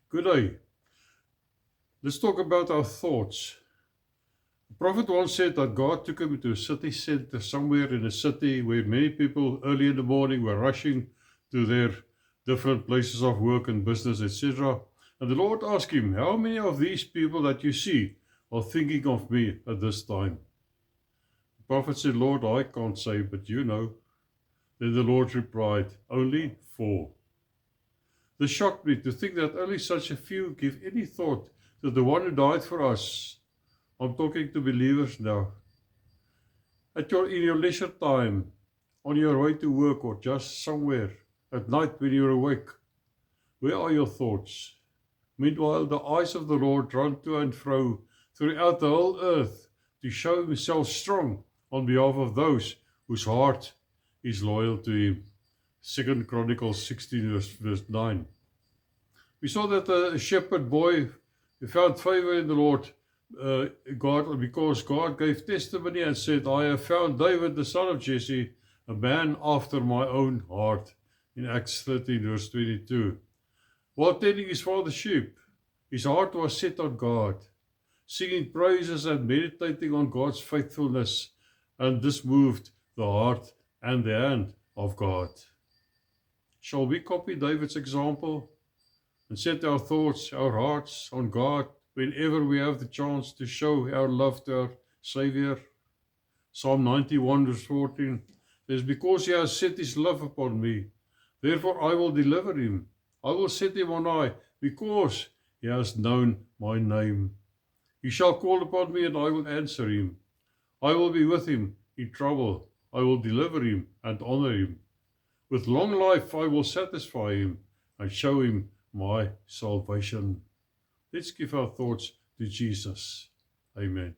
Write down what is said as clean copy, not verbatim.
Good day. Let's talk about our thoughts. The prophet once said that God took him to a city center somewhere in a city where many people early in the morning were rushing to their different places of work and business, etc. And the Lord asked him, "How many of these people that you see are thinking of me at this time?" The prophet said, "Lord, I can't say, but you know." Then the Lord replied, "Only 4." This shocked me to think that only such a few give any thought to the one who died for us. I'm talking to believers now. In your leisure time, on your way to work or just somewhere, at night when you're awake, where are your thoughts? Meanwhile, the eyes of the Lord run to and fro throughout the whole earth to show himself strong on behalf of those whose heart is loyal to him. 2 Chronicles 16 verse 9. We saw that a shepherd boy found favor in the Lord God, because God gave testimony and said, "I have found David, the son of Jesse, a man after my own heart," in Acts 13 verse 22. While tending his father's sheep, his heart was set on God, singing praises and meditating on God's faithfulness, and this moved the heart and the hand of God. Shall we copy David's example and set our thoughts, our hearts on God whenever we have the chance to show our love to our Savior? Psalm 91 verse 14 says, "Because he has set his love upon me, therefore I will deliver him. I will set him on high, because he has known my name. He shall call upon me, and I will answer him. I will be with him in trouble. I will deliver him and honor him. With long life I will satisfy him and show him my salvation." Let's give our thoughts to Jesus. Amen.